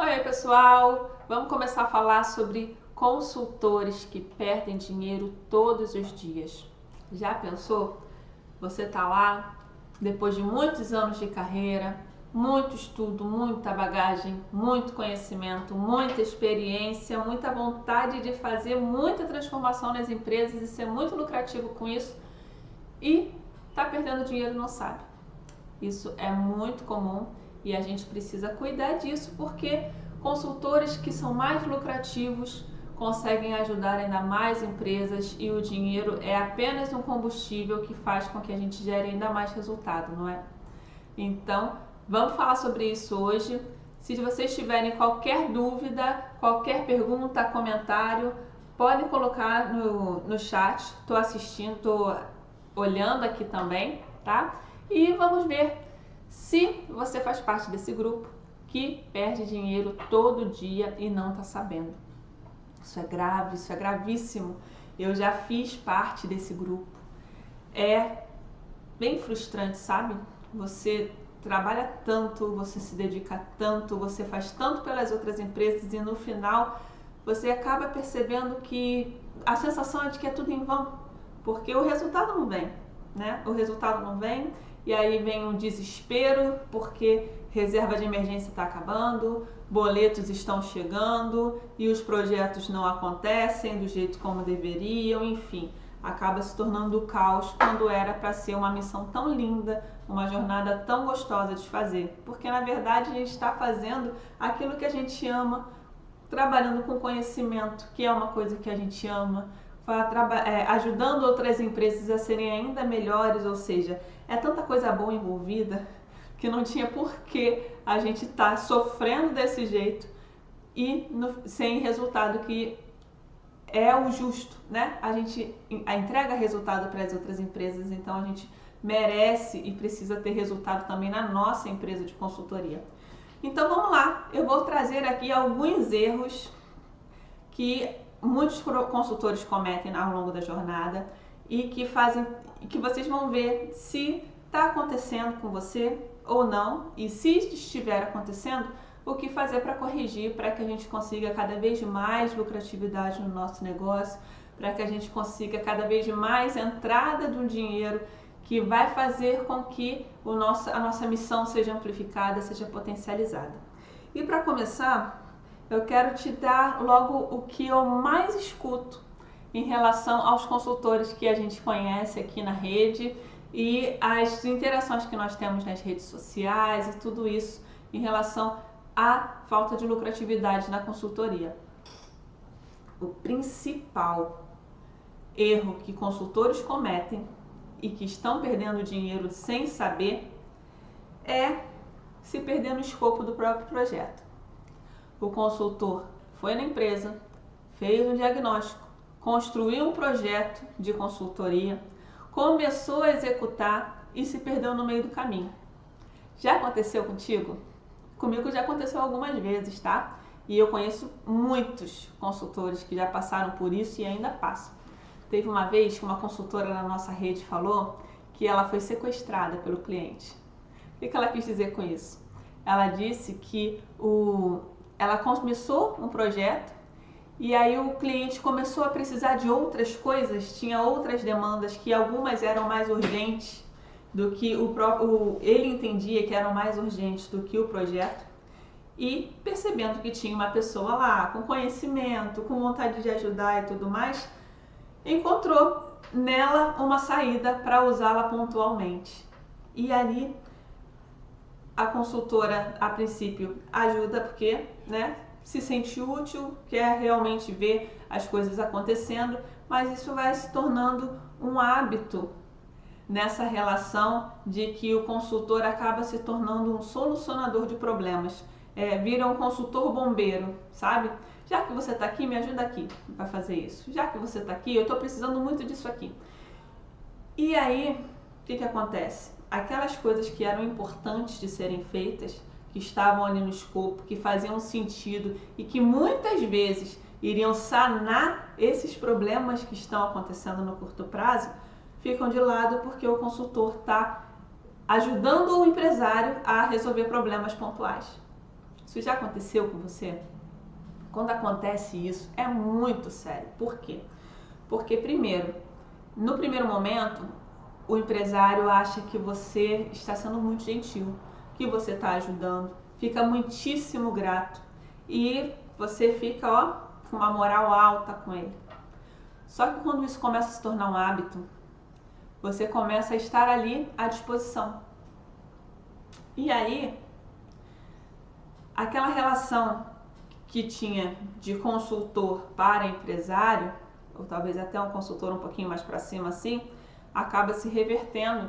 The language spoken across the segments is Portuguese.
Oi, pessoal! Vamos começar a falar sobre consultores que perdem dinheiro todos os dias. Já pensou? Você tá lá, depois de muitos anos de carreira, muito estudo, muita bagagem, muito conhecimento, muita experiência, muita vontade de fazer muita transformação nas empresas e ser muito lucrativo com isso e tá perdendo dinheiro e não sabe. Isso é muito comum e a gente precisa cuidar disso porque consultores que são mais lucrativos conseguem ajudar ainda mais empresas e o dinheiro é apenas um combustível que faz com que a gente gere ainda mais resultado, não é? Então, vamos falar sobre isso hoje. Se vocês tiverem qualquer dúvida, qualquer pergunta, comentário, podem colocar no chat. Estou assistindo, estou olhando aqui também, tá? E vamos ver se você faz parte desse grupo que perde dinheiro todo dia e não está sabendo. Isso é grave, isso é gravíssimo. Eu já fiz parte desse grupo. É bem frustrante, sabe? Você trabalha tanto, você se dedica tanto, você faz tanto pelas outras empresas e no final você acaba percebendo que a sensação é de que é tudo em vão, porque o resultado não vem, né? O resultado não vem e aí vem um desespero porque reserva de emergência está acabando, boletos estão chegando e os projetos não acontecem do jeito como deveriam, enfim, acaba se tornando caos quando era para ser uma missão tão linda, uma jornada tão gostosa de fazer, porque na verdade a gente está fazendo aquilo que a gente ama, trabalhando com conhecimento, que é uma coisa que a gente ama, ajudando outras empresas a serem ainda melhores, ou seja, é tanta coisa boa envolvida que não tinha por que a gente estar sofrendo desse jeito e sem resultado que é o justo, né? A gente entrega resultado para as outras empresas, então a gente merece e precisa ter resultado também na nossa empresa de consultoria. Então vamos lá, eu vou trazer aqui alguns erros que muitos consultores cometem ao longo da jornada e que vocês vão ver se está acontecendo com você ou não, e se estiver acontecendo, o que fazer para corrigir, para que a gente consiga cada vez mais lucratividade no nosso negócio, para que a gente consiga cada vez mais entrada de um dinheiro que vai fazer com que a nossa missão seja amplificada, seja potencializada. E para começar, eu quero te dar logo o que eu mais escuto em relação aos consultores que a gente conhece aqui na rede e as interações que nós temos nas redes sociais e tudo isso em relação à falta de lucratividade na consultoria. O principal erro que consultores cometem e que estão perdendo dinheiro sem saber é se perder no escopo do próprio projeto. O consultor foi na empresa, fez um diagnóstico, construiu um projeto de consultoria, começou a executar e se perdeu no meio do caminho. Já aconteceu contigo? Comigo já aconteceu algumas vezes, tá? E eu conheço muitos consultores que já passaram por isso e ainda passam. Teve uma vez que uma consultora na nossa rede falou que ela foi sequestrada pelo cliente. O que ela quis dizer com isso? Ela disse que ela começou um projeto e aí o cliente começou a precisar de outras coisas, tinha outras demandas que algumas eram mais urgentes do que ele entendia que eram mais urgentes do que o projeto. E percebendo que tinha uma pessoa lá com conhecimento, com vontade de ajudar e tudo mais, encontrou nela uma saída para usá-la pontualmente. E ali a consultora, a princípio, ajuda porque, né, se sente útil, quer realmente ver as coisas acontecendo, mas isso vai se tornando um hábito nessa relação de que o consultor acaba se tornando um solucionador de problemas. Vira um consultor bombeiro, sabe? Já que você está aqui, me ajuda aqui para fazer isso. Já que você está aqui, eu estou precisando muito disso aqui. E aí, o que acontece? Aquelas coisas que eram importantes de serem feitas, que estavam ali no escopo, que faziam sentido e que muitas vezes iriam sanar esses problemas que estão acontecendo no curto prazo, ficam de lado porque o consultor está ajudando o empresário a resolver problemas pontuais. Isso já aconteceu com você? Quando acontece isso, é muito sério. Por quê? Porque, primeiro, no primeiro momento, o empresário acha que você está sendo muito gentil, que você está ajudando, fica muitíssimo grato e você fica, ó, com uma moral alta com ele. Só que quando isso começa a se tornar um hábito, você começa a estar ali à disposição. E aí, aquela relação que tinha de consultor para empresário, ou talvez até um consultor um pouquinho mais para cima assim, acaba se revertendo,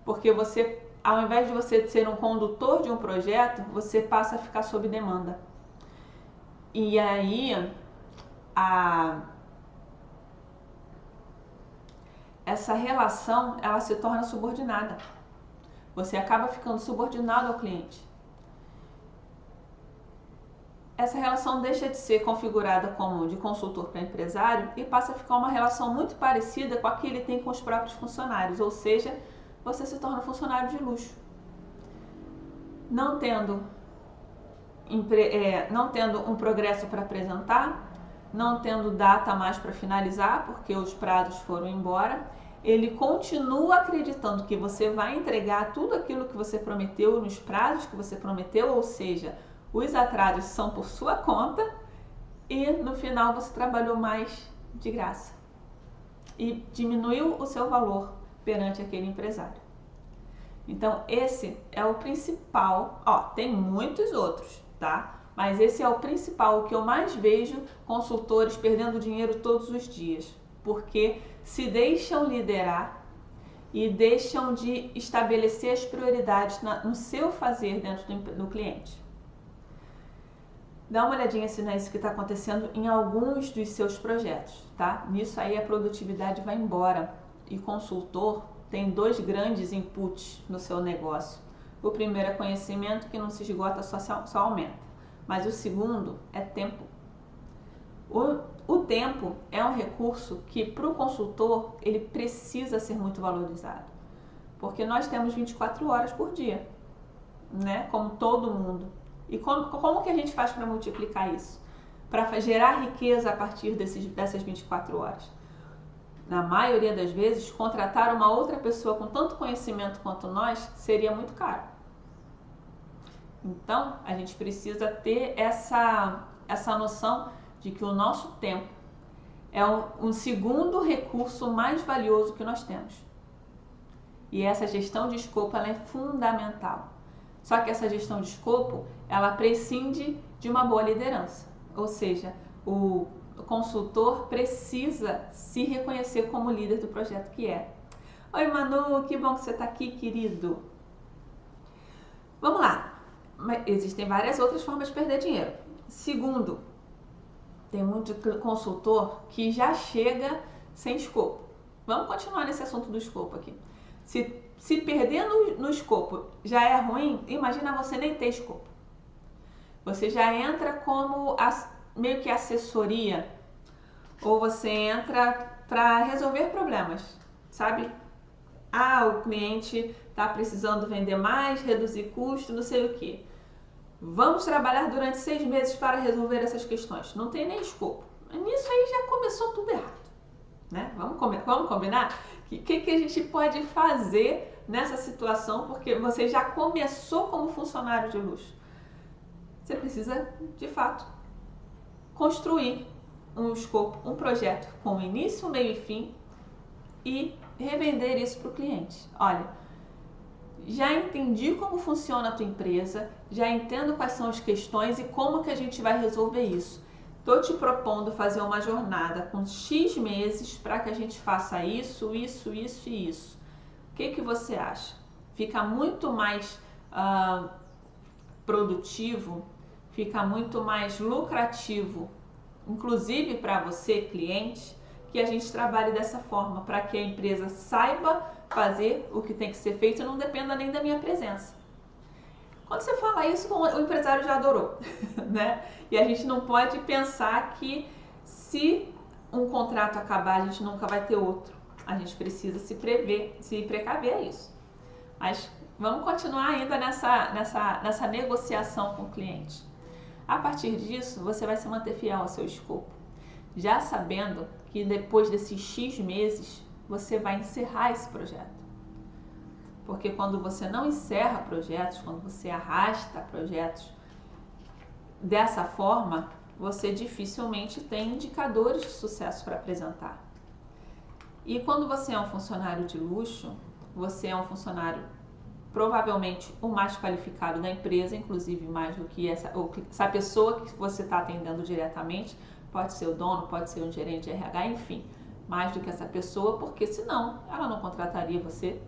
porque você, ao invés de você ser um condutor de um projeto, você passa a ficar sob demanda. E aí, essa relação, ela se torna subordinada. Você acaba ficando subordinado ao cliente. Essa relação deixa de ser configurada como de consultor para empresário e passa a ficar uma relação muito parecida com a que ele tem com os próprios funcionários, ou seja, você se torna funcionário de luxo. Não tendo um progresso para apresentar, não tendo data mais para finalizar, porque os prazos foram embora, ele continua acreditando que você vai entregar tudo aquilo que você prometeu nos prazos que você prometeu, ou seja, os atrasos são por sua conta e no final você trabalhou mais de graça e diminuiu o seu valor perante aquele empresário. Então esse é o principal, tem muitos outros, tá? Mas esse é o principal, o que eu mais vejo consultores perdendo dinheiro todos os dias, porque se deixam liderar e deixam de estabelecer as prioridades no seu fazer dentro do cliente. Dá uma olhadinha se não é isso que está acontecendo em alguns dos seus projetos, tá? Nisso aí a produtividade vai embora e consultor tem dois grandes inputs no seu negócio. O primeiro é conhecimento, que não se esgota, só aumenta. Mas o segundo é tempo. O tempo é um recurso que para o consultor ele precisa ser muito valorizado. Porque nós temos 24 horas por dia, né? Como todo mundo. E como que a gente faz para multiplicar isso? Para gerar riqueza a partir dessas 24 horas? Na maioria das vezes, contratar uma outra pessoa com tanto conhecimento quanto nós seria muito caro. Então, a gente precisa ter essa noção de que o nosso tempo é um segundo recurso mais valioso que nós temos. E essa gestão de escopo ela é fundamental. Só que essa gestão de escopo, ela prescinde de uma boa liderança. Ou seja, o consultor precisa se reconhecer como líder do projeto que é. Oi Manu, que bom que você está aqui, querido. Vamos lá. Existem várias outras formas de perder dinheiro. Segundo, tem muito consultor que já chega sem escopo. Vamos continuar nesse assunto do escopo aqui. Se perder no escopo já é ruim, imagina você nem ter escopo. Você já entra como meio que assessoria, ou você entra para resolver problemas, sabe? O cliente está precisando vender mais, reduzir custo, não sei o que. Vamos trabalhar durante 6 meses para resolver essas questões. Não tem nem escopo. Nisso aí já começou tudo errado, né? Vamos combinar? O que a gente pode fazer nessa situação? Porque você já começou como funcionário de luxo. Você precisa, de fato, construir um escopo, um projeto com início, meio e fim e revender isso para o cliente. Olha, já entendi como funciona a tua empresa, já entendo quais são as questões e como que a gente vai resolver isso. Estou te propondo fazer uma jornada com X meses para que a gente faça isso e isso. O que você acha? Fica muito mais produtivo, fica muito mais lucrativo, inclusive para você, cliente, que a gente trabalhe dessa forma, para que a empresa saiba fazer o que tem que ser feito e não dependa nem da minha presença. Quando você fala isso, o empresário já adorou, né? E a gente não pode pensar que se um contrato acabar, a gente nunca vai ter outro. A gente precisa se precaver a isso. Mas vamos continuar ainda nessa negociação com o cliente. A partir disso, você vai se manter fiel ao seu escopo, já sabendo que depois desses X meses, você vai encerrar esse projeto. Porque quando você não encerra projetos, quando você arrasta projetos dessa forma, você dificilmente tem indicadores de sucesso para apresentar. E quando você é um funcionário de luxo, você é um funcionário provavelmente o mais qualificado da empresa, inclusive mais do que essa pessoa que você está atendendo diretamente, pode ser o dono, pode ser um gerente de RH, enfim, mais do que essa pessoa, porque senão ela não contrataria você.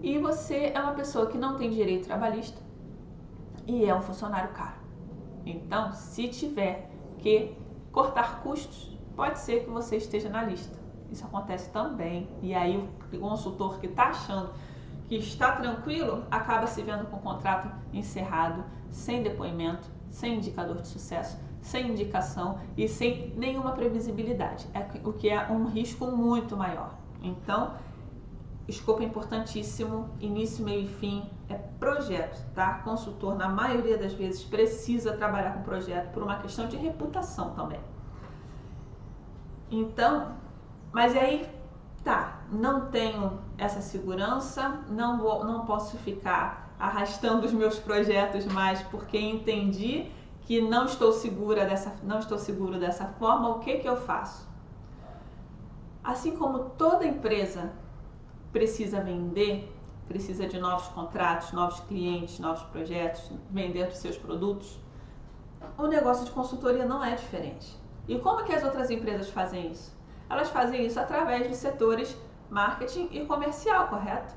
E você é uma pessoa que não tem direito trabalhista e é um funcionário caro. Então, se tiver que cortar custos, pode ser que você esteja na lista. Isso acontece também. E aí o consultor que está achando que está tranquilo, acaba se vendo com o contrato encerrado, sem depoimento, sem indicador de sucesso, sem indicação e sem nenhuma previsibilidade, o que é um risco muito maior. Então, escopo é importantíssimo, início, meio e fim, é projeto, tá? Consultor, na maioria das vezes, precisa trabalhar com projeto por uma questão de reputação também. Então, mas aí, tá, não tenho essa segurança, não posso ficar arrastando os meus projetos mais porque entendi que não estou seguro dessa forma. O que eu faço? Assim como toda empresa precisa vender, precisa de novos contratos, novos clientes, novos projetos, vender os seus produtos, o negócio de consultoria não é diferente. E como que as outras empresas fazem isso? Elas fazem isso através dos setores marketing e comercial, correto?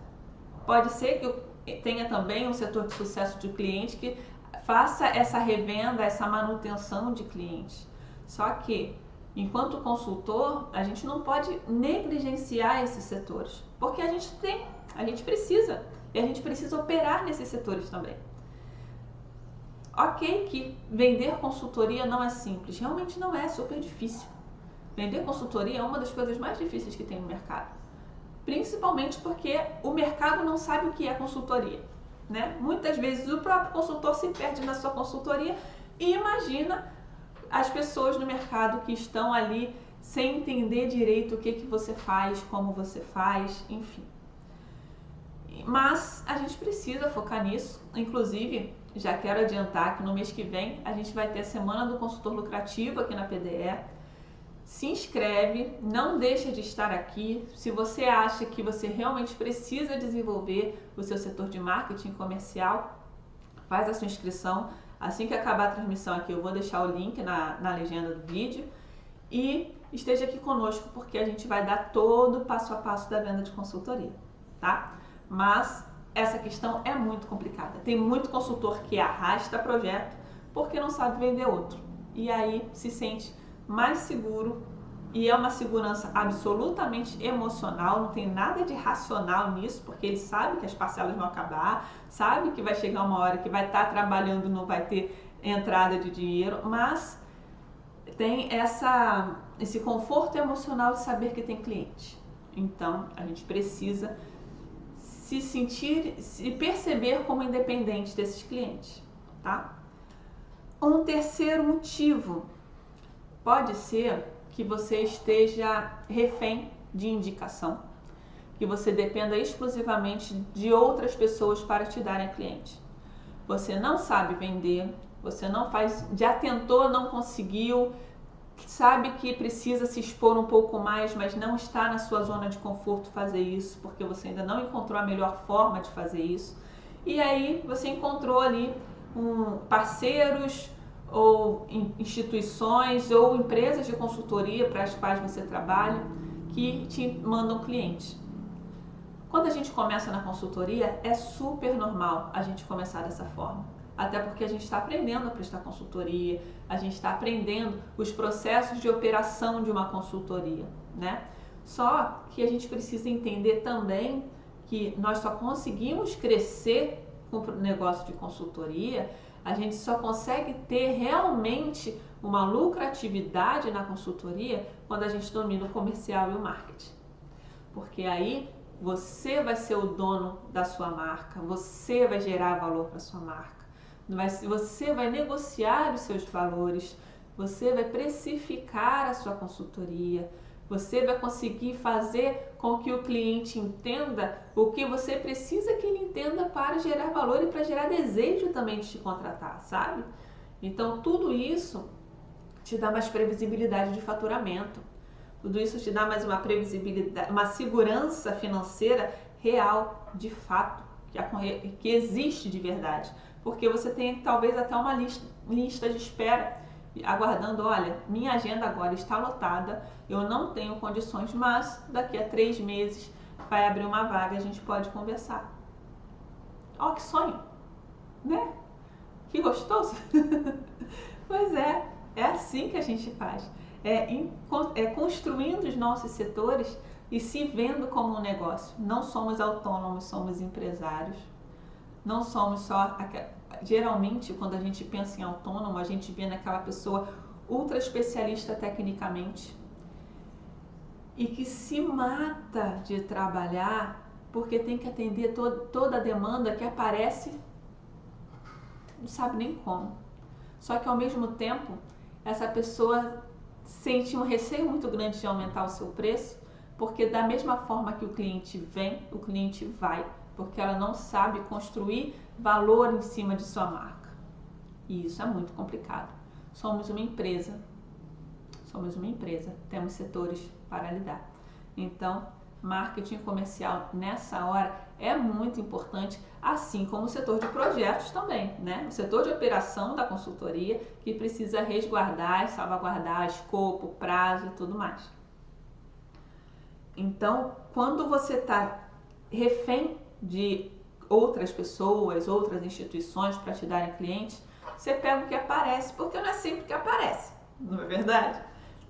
Pode ser que tenha também um setor de sucesso de cliente que faça essa revenda, essa manutenção de clientes. Só que, enquanto consultor, a gente não pode negligenciar esses setores, porque a gente precisa, e a gente precisa operar nesses setores também. Ok que vender consultoria não é simples, realmente não é, super difícil. Vender consultoria é uma das coisas mais difíceis que tem no mercado, principalmente porque o mercado não sabe o que é consultoria, né? Muitas vezes o próprio consultor se perde na sua consultoria e imagina as pessoas no mercado que estão ali sem entender direito o que você faz, como você faz, enfim. Mas a gente precisa focar nisso. Inclusive, já quero adiantar que no mês que vem a gente vai ter a Semana do Consultor Lucrativo aqui na PDE. Se inscreve, não deixa de estar aqui. Se você acha que você realmente precisa desenvolver o seu setor de marketing comercial, faz a sua inscrição. Assim que acabar a transmissão aqui, eu vou deixar o link na legenda do vídeo. E esteja aqui conosco, porque a gente vai dar todo o passo a passo da venda de consultoria, tá? Mas essa questão é muito complicada. Tem muito consultor que arrasta projeto porque não sabe vender outro. E aí se sente mais seguro, e é uma segurança absolutamente emocional, não tem nada de racional nisso, porque ele sabe que as parcelas vão acabar, sabe que vai chegar uma hora que vai estar trabalhando, não vai ter entrada de dinheiro, mas tem esse conforto emocional de saber que tem cliente. Então, a gente precisa se perceber como independente desses clientes, tá? Um terceiro motivo pode ser que você esteja refém de indicação, que você dependa exclusivamente de outras pessoas para te darem cliente. Você não sabe vender, você não faz, já tentou, não conseguiu, sabe que precisa se expor um pouco mais, mas não está na sua zona de conforto fazer isso, porque você ainda não encontrou a melhor forma de fazer isso. E aí você encontrou ali parceiros ou instituições ou empresas de consultoria para as quais você trabalha que te mandam clientes. Quando a gente começa na consultoria, é super normal a gente começar dessa forma. Até porque a gente está aprendendo a prestar consultoria, a gente está aprendendo os processos de operação de uma consultoria, né? Só que a gente precisa entender também que nós só conseguimos crescer com o negócio de consultoria, a gente só consegue ter realmente uma lucratividade na consultoria quando a gente domina o comercial e o marketing. Porque aí você vai ser o dono da sua marca, você vai gerar valor para sua marca. Você vai negociar os seus valores, você vai precificar a sua consultoria, você vai conseguir fazer com que o cliente entenda o que você precisa que ele entenda para gerar valor e para gerar desejo também de te contratar, sabe? Então, tudo isso te dá mais previsibilidade de faturamento. Tudo isso te dá mais uma previsibilidade, uma segurança financeira real, de fato, que existe de verdade. Porque você tem talvez até uma lista de espera aguardando, olha, minha agenda agora está lotada, eu não tenho condições, mas daqui a 3 meses vai abrir uma vaga, a gente pode conversar. Ó, que sonho, né? Que gostoso. Pois é assim que a gente faz. É construindo os nossos setores e se vendo como um negócio. Não somos autônomos, somos empresários. Não somos só... Geralmente, quando a gente pensa em autônomo, a gente vê naquela pessoa ultra especialista tecnicamente e que se mata de trabalhar porque tem que atender toda a demanda que aparece, não sabe nem como. Só que ao mesmo tempo, essa pessoa sente um receio muito grande de aumentar o seu preço, porque da mesma forma que o cliente vem, o cliente vai, porque ela não sabe construir valor em cima de sua marca. E isso é muito complicado. Somos uma empresa, temos setores para lidar. Então, marketing comercial nessa hora é muito importante, assim como o setor de projetos também, né? O setor de operação da consultoria, que precisa resguardar e salvaguardar escopo, prazo e tudo mais. Então, quando você está refém de outras pessoas, outras instituições para te darem clientes, você pega o que aparece, porque não é sempre que aparece, não é verdade?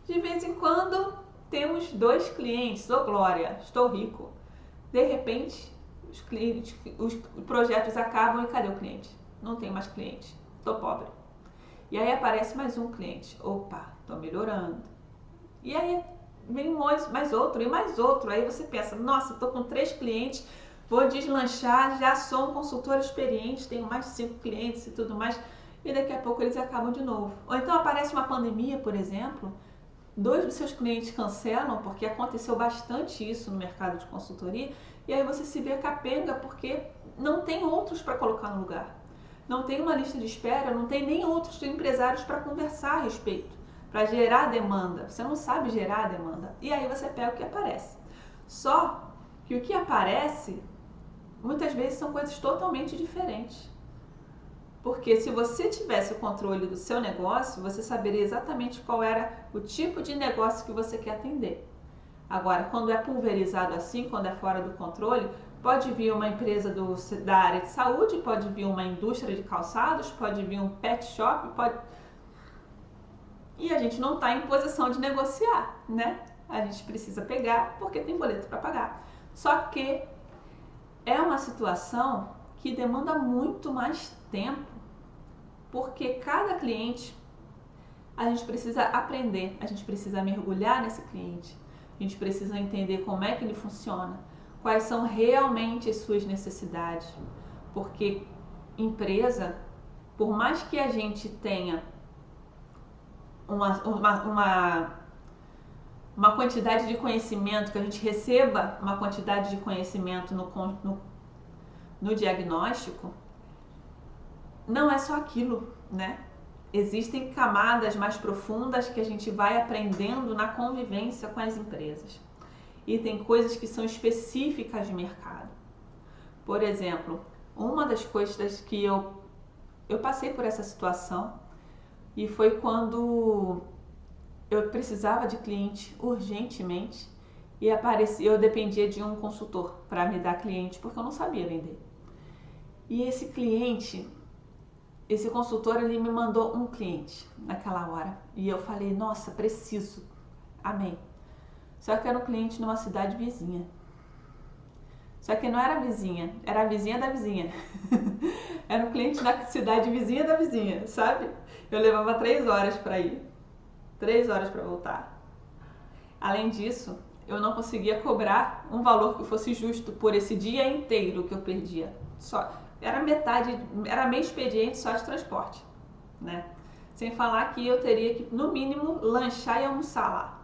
De vez em quando temos 2 clientes, ô glória, estou rico. De repente, os projetos acabam e cadê o cliente? Não tenho mais cliente, estou pobre. E aí aparece mais um cliente, opa, estou melhorando. E aí vem mais outro e mais outro, aí você pensa, nossa, estou com 3 clientes, vou deslanchar, já sou um consultor experiente, tenho mais de 5 clientes e tudo mais, e daqui a pouco eles acabam de novo. Ou então aparece uma pandemia, por exemplo, 2 dos seus clientes cancelam, porque aconteceu bastante isso no mercado de consultoria, e aí você se vê capenga porque não tem outros para colocar no lugar. Não tem uma lista de espera, não tem nem outros empresários para conversar a respeito, para gerar demanda. Você não sabe gerar demanda. E aí você pega o que aparece. Só que o que aparece, muitas vezes são coisas totalmente diferentes. Porque se você tivesse o controle do seu negócio, você saberia exatamente qual era o tipo de negócio que você quer atender. Agora, quando é pulverizado assim, quando é fora do controle, pode vir uma empresa da área de saúde, pode vir uma indústria de calçados, pode vir um pet shop, e a gente não está em posição de negociar, né? A gente precisa pegar porque tem boleto para pagar. Só que é uma situação que demanda muito mais tempo, porque cada cliente a gente precisa aprender, a gente precisa mergulhar nesse cliente, a gente precisa entender como é que ele funciona, quais são realmente as suas necessidades, porque empresa, por mais que a gente tenha uma quantidade de conhecimento, que a gente receba uma quantidade de conhecimento no diagnóstico, não é só aquilo, né? Existem camadas mais profundas que a gente vai aprendendo na convivência com as empresas. E tem coisas que são específicas de mercado. Por exemplo, uma das coisas que eu passei por essa situação e foi quando eu precisava de cliente urgentemente e eu dependia de um consultor para me dar cliente porque eu não sabia vender. E esse consultor, ele me mandou um cliente naquela hora. E eu falei, nossa, preciso. Amém. Só que era um cliente numa cidade vizinha. Só que não era vizinha, era a vizinha da vizinha. Era um cliente da cidade vizinha da vizinha, sabe? Eu levava 3 horas para ir. 3 horas para voltar. Além disso, eu não conseguia cobrar um valor que fosse justo por esse dia inteiro que eu perdia. Só era metade, era meio expediente só de transporte, né? Sem falar que eu teria que, no mínimo, lanchar e almoçar lá.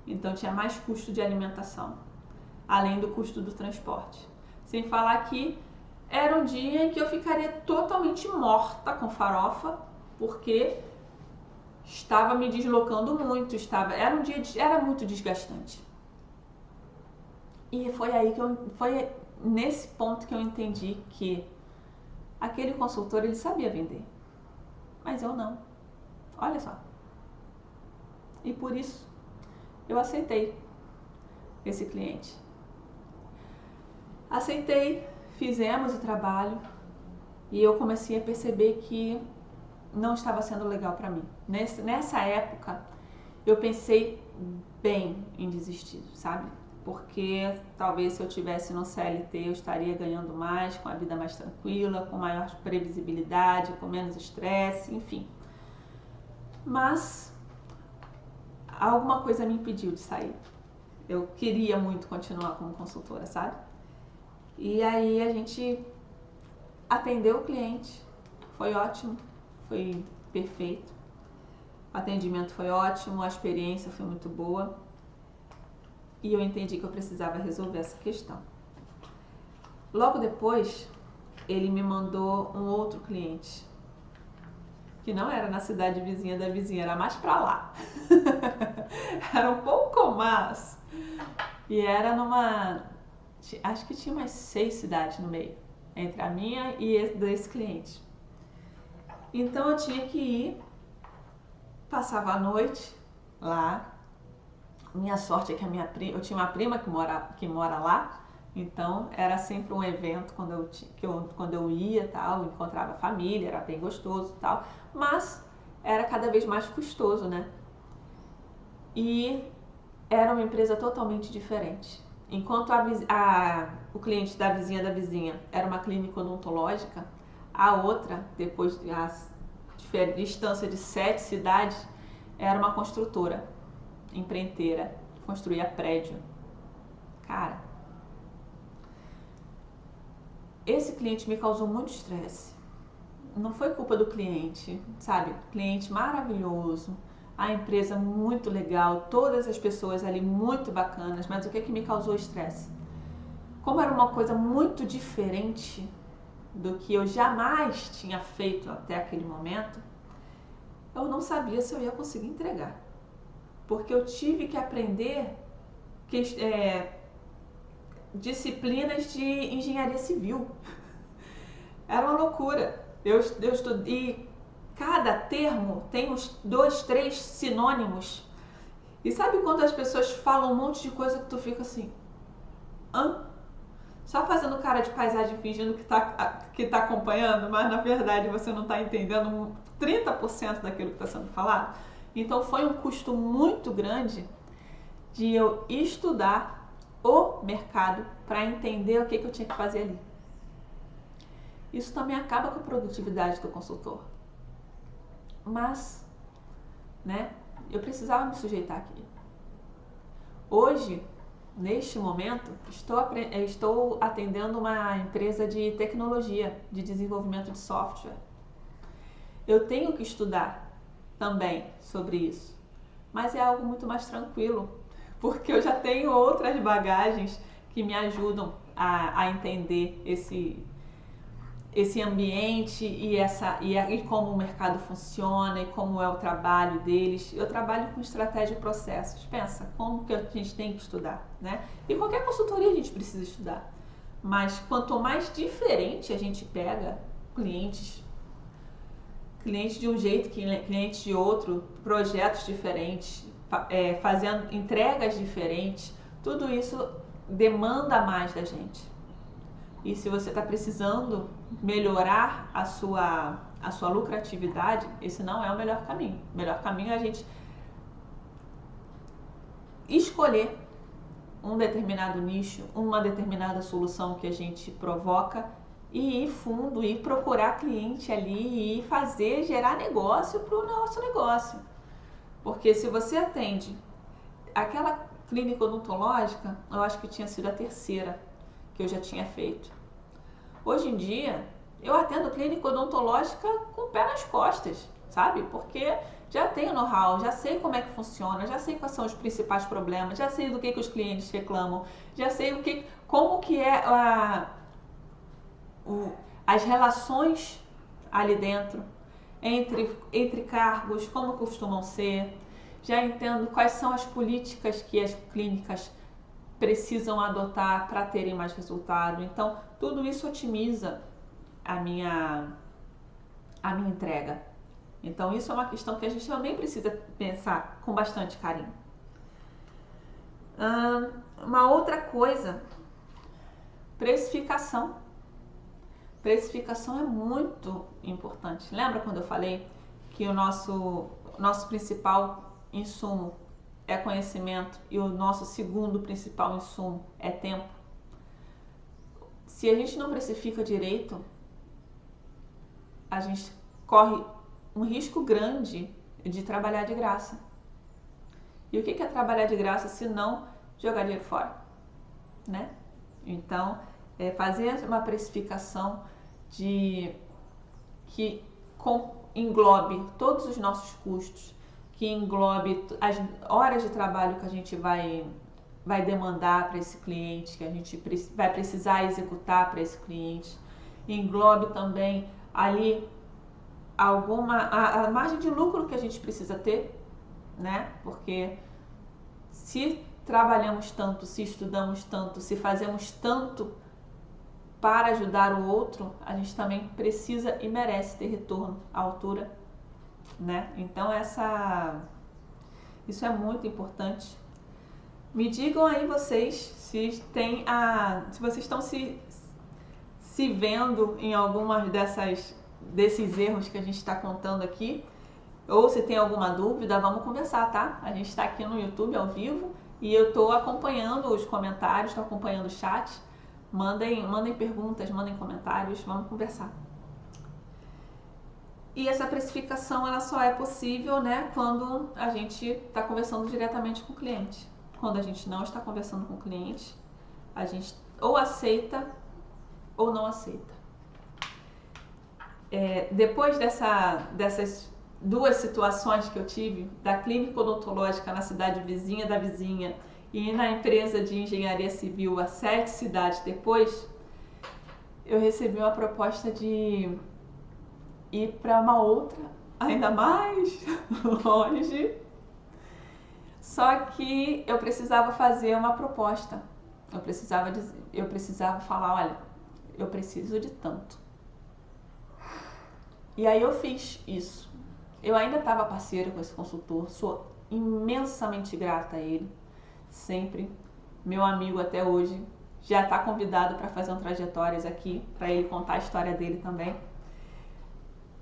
Então tinha mais custo de alimentação, além do custo do transporte. Sem falar que era um dia em que eu ficaria totalmente morta com farofa, porque estava me deslocando muito, era um dia, era muito desgastante. E foi nesse ponto que eu entendi que aquele consultor, ele sabia vender, mas eu não. Olha só. E por isso eu aceitei esse cliente. Aceitei, fizemos o trabalho e eu comecei a perceber que não estava sendo legal para mim. Nessa época, eu pensei bem em desistir, sabe? Porque talvez se eu tivesse no CLT eu estaria ganhando mais, com a vida mais tranquila, com maior previsibilidade, com menos estresse, enfim. Mas alguma coisa me impediu de sair. Eu queria muito continuar como consultora, sabe? E aí a gente atendeu o cliente, foi ótimo, foi perfeito. O atendimento foi ótimo, a experiência foi muito boa. E eu entendi que eu precisava resolver essa questão. Logo depois, ele me mandou um outro cliente, que não era na cidade vizinha da vizinha, era mais pra lá. Era um pouco mais. E era acho que tinha umas 6 cidades no meio, entre a minha e desse cliente. Então eu tinha que ir, passava a noite lá. Minha sorte é que eu tinha uma prima que mora lá, então era sempre um evento quando eu ia, tal, encontrava família, era bem gostoso, tal, mas era cada vez mais custoso, né? E era uma empresa totalmente diferente. Enquanto o cliente da vizinha era uma clínica odontológica, a outra, depois de distância de 7 cidades, era uma construtora, empreiteira, construía prédio. Cara, esse cliente me causou muito estresse. Não foi culpa do cliente, sabe? Cliente maravilhoso, a empresa muito legal, todas as pessoas ali muito bacanas, mas o que me causou estresse? Como era uma coisa muito diferente do que eu jamais tinha feito até aquele momento, eu não sabia se eu ia conseguir entregar. Porque eu tive que aprender disciplinas de engenharia civil. Era uma loucura. Eu estudei, cada termo tem uns 2, 3 sinônimos. E sabe quando as pessoas falam um monte de coisa que tu fica assim, hã? Só fazendo cara de paisagem, fingindo que tá acompanhando, mas na verdade você não está entendendo 30% daquilo que está sendo falado? Então foi um custo muito grande de eu estudar o mercado para entender o que eu tinha que fazer ali. Isso também acaba com a produtividade do consultor. Mas, né, eu precisava me sujeitar aqui. Hoje, neste momento, estou atendendo uma empresa de tecnologia, de desenvolvimento de software. Eu tenho que estudar também sobre isso, mas é algo muito mais tranquilo, porque eu já tenho outras bagagens que me ajudam a entender esse ambiente e como o mercado funciona e como é o trabalho deles. Eu trabalho com estratégia e processos. Pensa, como que a gente tem que estudar, né? E qualquer consultoria a gente precisa estudar. Mas quanto mais diferente a gente pega clientes de um jeito, clientes de outro, projetos diferentes, fazendo entregas diferentes, tudo isso demanda mais da gente. E se você está precisando melhorar a sua lucratividade, esse não é o melhor caminho. O melhor caminho é a gente escolher um determinado nicho, uma determinada solução que a gente provoca e ir fundo, e procurar cliente ali e gerar negócio para o nosso negócio. Porque se você atende aquela clínica odontológica, eu acho que tinha sido a terceira que eu já tinha feito. Hoje em dia, Eu atendo clínica odontológica com o pé nas costas, sabe? Porque já tenho know-how, já sei como é que funciona, já sei quais são os principais problemas, já sei do que os clientes reclamam, já sei como que é as relações ali dentro, entre cargos, como costumam ser. Já entendo quais são as políticas que as clínicas precisam adotar para terem mais resultado. Então, tudo isso otimiza a minha entrega. Então, isso é uma questão que a gente também precisa pensar com bastante carinho. Uma outra coisa, precificação. Precificação é muito importante. Lembra quando eu falei que o nosso principal insumo é conhecimento e o nosso segundo principal insumo é tempo? Se a gente não precifica direito, a gente corre um risco grande de trabalhar de graça. E o que é trabalhar de graça se não jogar dinheiro fora, né? Então, fazer uma precificação que englobe todos os nossos custos, que englobe as horas de trabalho que a gente vai demandar para esse cliente, que a gente vai precisar executar para esse cliente, englobe também ali a margem de lucro que a gente precisa ter, né? Porque se trabalhamos tanto, se estudamos tanto, se fazemos tanto para ajudar o outro, a gente também precisa e merece ter retorno à altura, né? Então isso é muito importante. Me digam aí vocês se vocês estão se vendo em algumas desses erros que a gente está contando aqui, ou se tem alguma dúvida, vamos conversar, tá? A gente está aqui no YouTube ao vivo e eu estou acompanhando os comentários, estou acompanhando o chat. Mandem perguntas, mandem comentários, vamos conversar. E essa precificação ela só é possível, né, quando a gente está conversando diretamente com o cliente. Quando a gente não está conversando com o cliente, a gente ou aceita ou não aceita. Depois dessas duas situações que eu tive, da clínica odontológica na cidade vizinha da vizinha e na empresa de engenharia civil a 7 cidades depois, eu recebi uma proposta de ir para uma outra, ainda mais longe. Só que eu precisava fazer uma proposta. Eu precisava falar, olha, eu preciso de tanto. E aí eu fiz isso. Eu ainda estava parceira com esse consultor, sou imensamente grata a ele, sempre, meu amigo até hoje, já está convidado para fazer um trajetórias aqui, para ele contar a história dele também.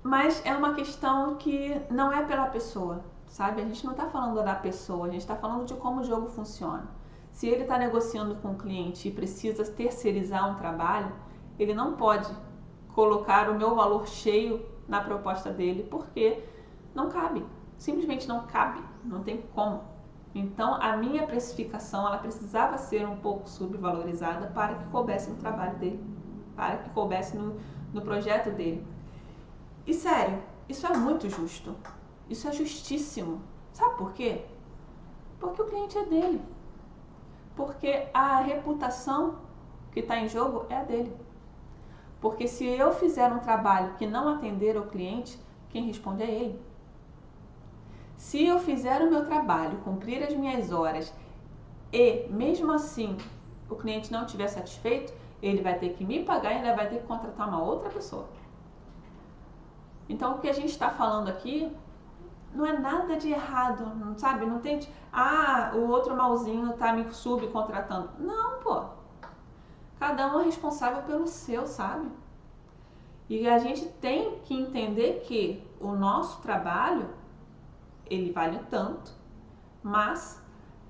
Mas é uma questão que não é pela pessoa, sabe? A gente não está falando da pessoa, a gente está falando de como o jogo funciona. Se ele está negociando com o cliente e precisa terceirizar um trabalho, ele não pode colocar o meu valor cheio na proposta dele, porque não cabe, simplesmente não cabe, não tem como. Então, a minha precificação, ela precisava ser um pouco subvalorizada para que coubesse no trabalho dele, para que coubesse no projeto dele. E sério, isso é muito justo, isso é justíssimo. Sabe por quê? Porque o cliente é dele, porque a reputação que está em jogo é a dele. Porque se eu fizer um trabalho que não atender ao cliente, quem responde é ele. Se eu fizer o meu trabalho, cumprir as minhas horas e mesmo assim o cliente não estiver satisfeito, ele vai ter que me pagar e ainda vai ter que contratar uma outra pessoa. Então o que a gente está falando aqui não é nada de errado, sabe? Não tem o outro malzinho está me subcontratando. Não, pô. Cada um é responsável pelo seu, sabe? E a gente tem que entender que o nosso trabalho, ele vale tanto, mas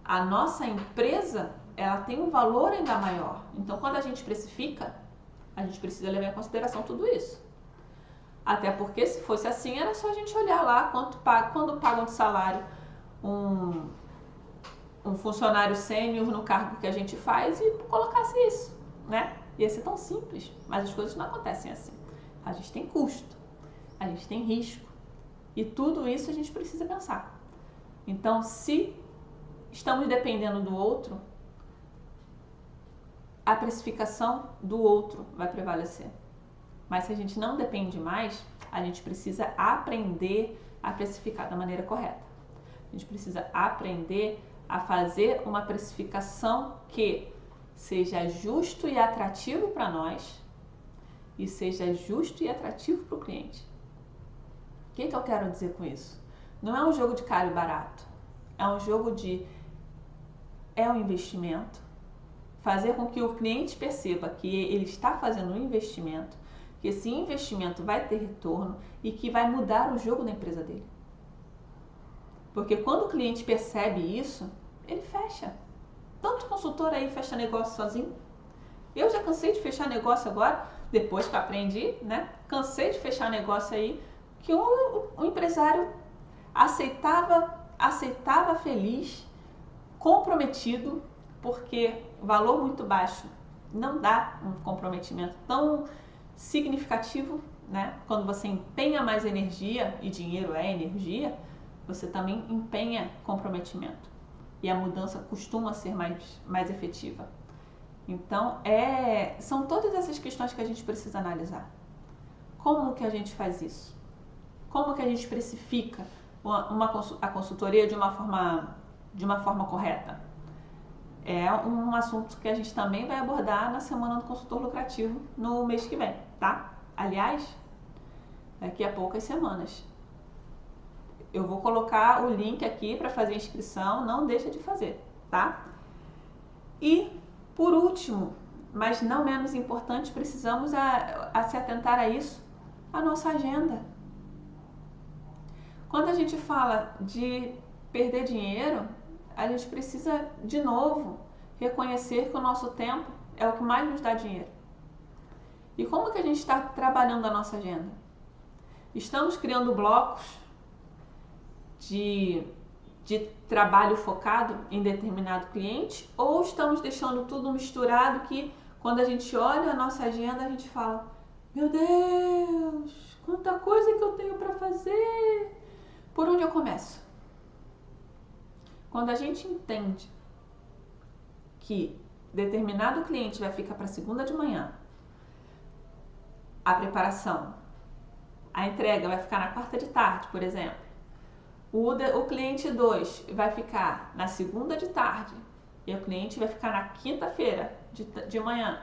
a nossa empresa, ela tem um valor ainda maior. Então, quando a gente precifica, a gente precisa levar em consideração tudo isso. Até porque, se fosse assim, era só a gente olhar lá quando pagam de salário um funcionário sênior no cargo que a gente faz e colocasse isso, né? Ia ser tão simples, mas as coisas não acontecem assim. A gente tem custo, a gente tem risco. E tudo isso a gente precisa pensar. Então, se estamos dependendo do outro, a precificação do outro vai prevalecer. Mas se a gente não depende mais, a gente precisa aprender a precificar da maneira correta. A gente precisa aprender a fazer uma precificação que seja justo e atrativo para nós e seja justo e atrativo para o cliente. O que eu quero dizer com isso? Não é um jogo de caro e barato. É um jogo é um investimento. Fazer com que o cliente perceba que ele está fazendo um investimento, que esse investimento vai ter retorno e que vai mudar o jogo da empresa dele. Porque quando o cliente percebe isso, ele fecha. Tanto consultor aí fecha negócio sozinho. Eu já cansei de fechar negócio agora, depois que aprendi, né? Cansei de fechar negócio aí, que o empresário aceitava feliz, comprometido, porque valor muito baixo não dá um comprometimento tão significativo, né? Quando você empenha mais energia, e dinheiro é energia, você também empenha comprometimento. E a mudança costuma ser mais efetiva. Então, são todas essas questões que a gente precisa analisar. Como que a gente faz isso? Como que a gente precifica a consultoria de uma forma correta? É um assunto que a gente também vai abordar na Semana do Consultor Lucrativo no mês que vem, tá? Aliás, daqui a poucas semanas. Eu vou colocar o link aqui para fazer a inscrição, não deixa de fazer, tá? E, por último, mas não menos importante, precisamos se atentar a isso, a nossa agenda. Quando a gente fala de perder dinheiro, a gente precisa, de novo, reconhecer que o nosso tempo é o que mais nos dá dinheiro. E como que a gente está trabalhando a nossa agenda? Estamos criando blocos de trabalho focado em determinado cliente, ou estamos deixando tudo misturado que quando a gente olha a nossa agenda a gente fala: meu Deus, quanta coisa que eu tenho para fazer, por onde eu começo? Quando a gente entende que determinado cliente vai ficar para segunda de manhã, a preparação, a entrega vai ficar na quarta de tarde, por exemplo, o cliente 2 vai ficar na segunda de tarde e o cliente vai ficar na quinta-feira de manhã.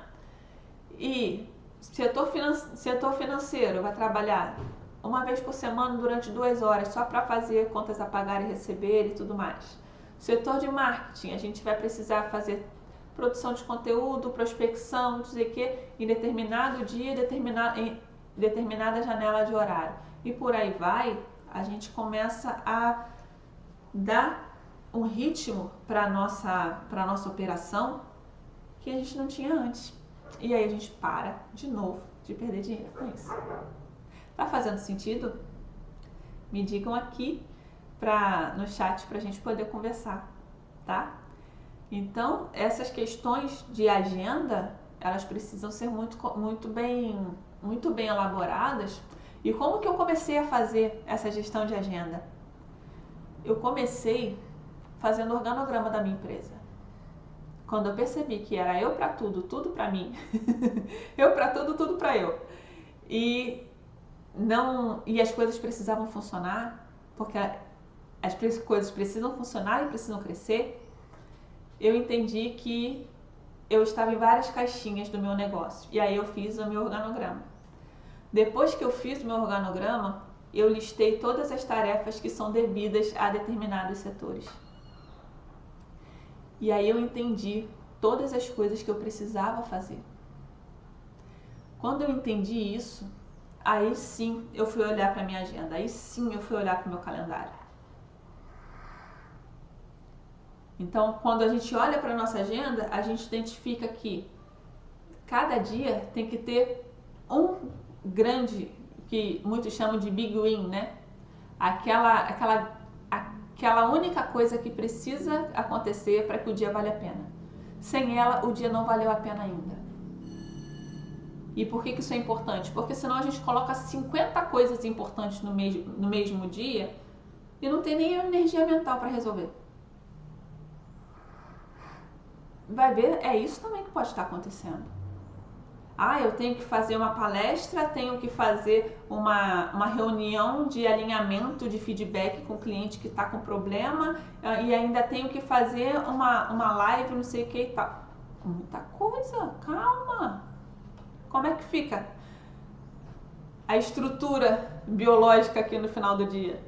E setor financeiro vai trabalhar uma vez por semana durante 2 horas só para fazer contas a pagar e receber e tudo mais. Setor de marketing, a gente vai precisar fazer produção de conteúdo, prospecção, não sei o que, em determinado dia, em determinada janela de horário. E por aí vai. A gente começa a dar um ritmo para a nossa operação que a gente não tinha antes. E aí a gente para de novo de perder dinheiro com isso. Tá fazendo sentido? Me digam aqui no chat para a gente poder conversar, tá? Então, essas questões de agenda, elas precisam ser muito bem elaboradas. E como que eu comecei a fazer essa gestão de agenda? Eu comecei fazendo organograma da minha empresa. Quando eu percebi que era eu para tudo, tudo para mim, eu para tudo, tudo para eu. E as coisas precisavam funcionar, porque as coisas precisam funcionar e precisam crescer. Eu entendi que eu estava em várias caixinhas do meu negócio. E aí eu fiz o meu organograma. Depois que eu fiz o meu organograma, eu listei todas as tarefas que são devidas a determinados setores. E aí eu entendi todas as coisas que eu precisava fazer. Quando eu entendi isso, aí sim eu fui olhar para a minha agenda, aí sim eu fui olhar para o meu calendário. Então, quando a gente olha para a nossa agenda, a gente identifica que cada dia tem que ter um grande, que muitos chamam de big win, né? Aquela única coisa que precisa acontecer para que o dia valha a pena. Sem ela, o dia não valeu a pena ainda. E por que isso é importante? Porque senão a gente coloca 50 coisas importantes no mesmo dia e não tem nem energia mental para resolver. Vai ver, é isso também que pode estar acontecendo. Ah, eu tenho que fazer uma palestra, tenho que fazer uma reunião de alinhamento, de feedback com o cliente que está com problema e ainda tenho que fazer uma live, não sei o que e tal. Muita coisa, calma. Como é que fica a estrutura biológica aqui no final do dia?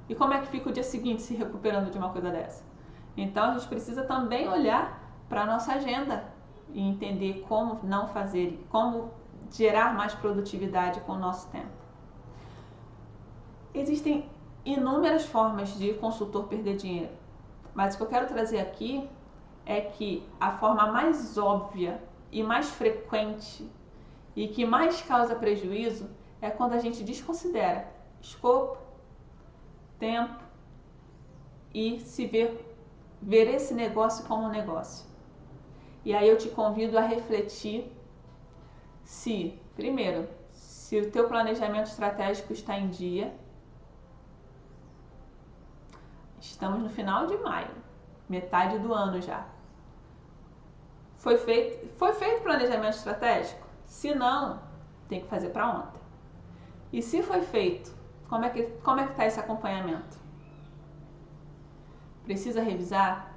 E como é que fica o dia seguinte se recuperando de uma coisa dessa? Então a gente precisa também olhar para a nossa agenda e entender como não fazer, como gerar mais produtividade com o nosso tempo. Existem inúmeras formas de consultor perder dinheiro, mas o que eu quero trazer aqui é que a forma mais óbvia e mais frequente e que mais causa prejuízo é quando a gente desconsidera escopo, tempo e se ver esse negócio como um negócio. E aí eu te convido a refletir primeiro, se o teu planejamento estratégico está em dia. Estamos no final de maio, metade do ano já. Foi feito planejamento estratégico? Se não, tem que fazer para ontem. E se foi feito, como é que está esse acompanhamento? Precisa revisar?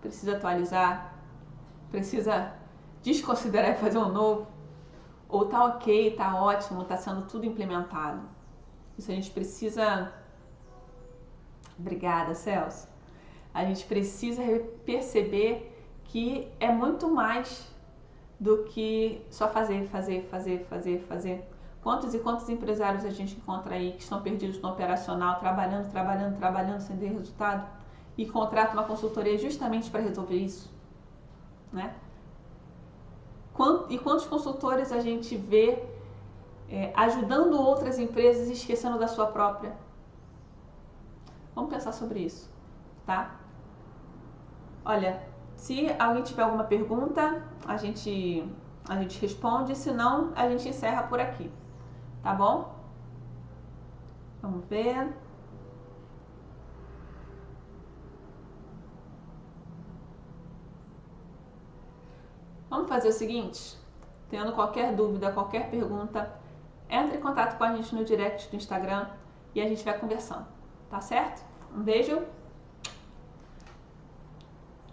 Precisa atualizar? Precisa desconsiderar e fazer um novo? Ou tá ok, tá ótimo, tá sendo tudo implementado? Isso a gente precisa... Obrigada, Celso. A gente precisa perceber que é muito mais do que só fazer. Quantos e quantos empresários a gente encontra aí que estão perdidos no operacional, trabalhando sem ter resultado e contrata uma consultoria justamente para resolver isso, né? E quantos consultores a gente vê ajudando outras empresas e esquecendo da sua própria? Vamos pensar sobre isso, tá? Olha, se alguém tiver alguma pergunta, a gente responde, se não, a gente encerra por aqui, tá bom? Vamos ver. Vamos fazer o seguinte, tendo qualquer dúvida, qualquer pergunta, entre em contato com a gente no direct do Instagram e a gente vai conversando, tá certo? Um beijo.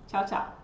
Tchau, tchau.